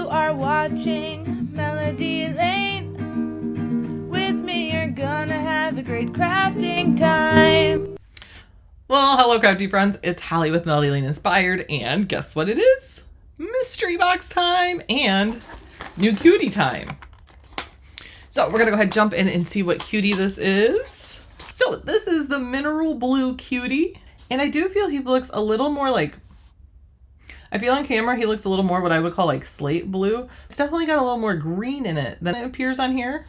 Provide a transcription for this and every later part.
You are watching Melody Lane. With me, you're gonna have a great crafting time. Well, hello crafty friends, it's Holly with Melody Lane Inspired, and guess what it is? Mystery box time and new cutie time. So we're gonna go ahead and jump in and see what cutie this is. So this is the Mineral Blue Cutie, and I do feel he looks a little more like, I feel on camera he looks a little more what I would call like slate blue. It's definitely got a little more green in it than it appears on here.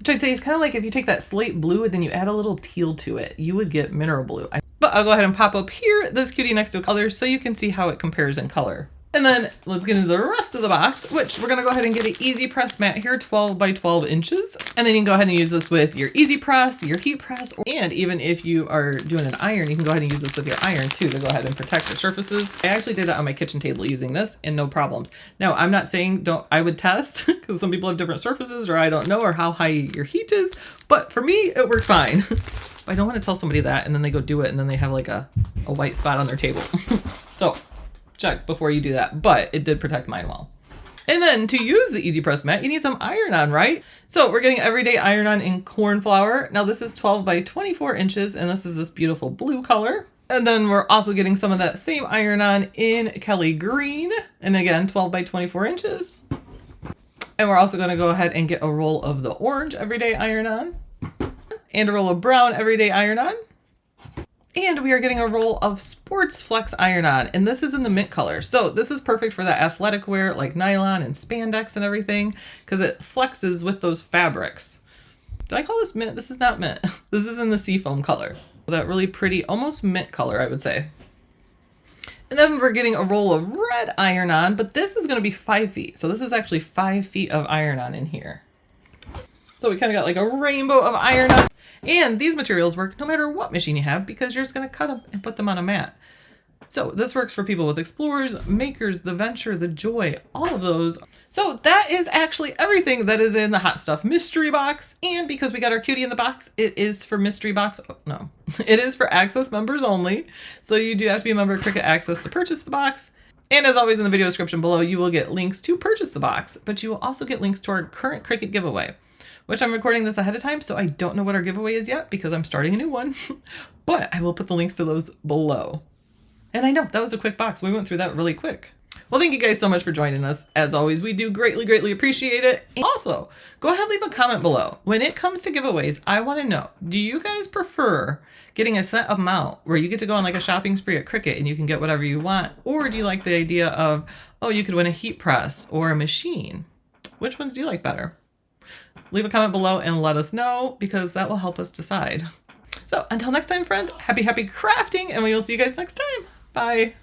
Which I'd say is kind of like if you take that slate blue and then you add a little teal to it, you would get mineral blue. But I'll go ahead and pop up here this cutie next to a color so you can see how it compares in color. And then let's get into the rest of the box, which we're gonna go ahead and get an easy press mat here, 12 by 12 inches. And then you can go ahead and use this with your easy press, your heat press, and even if you are doing an iron, you can go ahead and use this with your iron too to go ahead and protect your surfaces. I actually did that on my kitchen table using this and no problems. Now, I'm not saying I would test because some people have different surfaces or I don't know or how high your heat is, but for me, it worked fine. I don't want to tell somebody that and then they go do it and then they have like a white spot on their table. So check before you do that, but it did protect mine well. And then to use the easy press mat, you need some iron-on, right? So we're getting everyday iron-on in corn flour. Now this is 12 by 24 inches and this is this beautiful blue color. And then we're also getting some of that same iron-on in Kelly green. And again, 12 by 24 inches. And we're also gonna go ahead and get a roll of the orange everyday iron-on and a roll of brown everyday iron-on. And we are getting a roll of Sports Flex iron-on, and this is in the mint color. So this is perfect for that athletic wear like nylon and spandex and everything because it flexes with those fabrics. Did I call this mint? This is not mint. This is in the seafoam color. That really pretty, almost mint color, I would say. And then we're getting a roll of red iron-on, but this is gonna be 5 feet. So this is actually 5 feet of iron-on in here. So we kind of got like a rainbow of iron-on. And these materials work no matter what machine you have because you're just going to cut them and put them on a mat. So this works for people with explorers, makers, the venture, the joy, all of those. So that is actually everything that is in the Hot Stuff mystery box. And because we got our cutie in the box, it is for mystery box. Oh, no, it is for Access members only. So you do have to be a member of Cricut Access to purchase the box. And as always in the video description below, you will get links to purchase the box, but you will also get links to our current Cricut giveaway, which I'm recording this ahead of time, so I don't know what our giveaway is yet because I'm starting a new one, but I will put the links to those below. And I know that was a quick box. We went through that really quick. Well, thank you guys so much for joining us. As always, we do greatly, greatly appreciate it. And also, go ahead and leave a comment below. When it comes to giveaways, I want to know, do you guys prefer getting a set amount where you get to go on like a shopping spree at Cricut and you can get whatever you want? Or do you like the idea of, oh, you could win a heat press or a machine? Which ones do you like better? Leave a comment below and let us know because that will help us decide. So until next time, friends, happy crafting, and we will see you guys next time. Bye.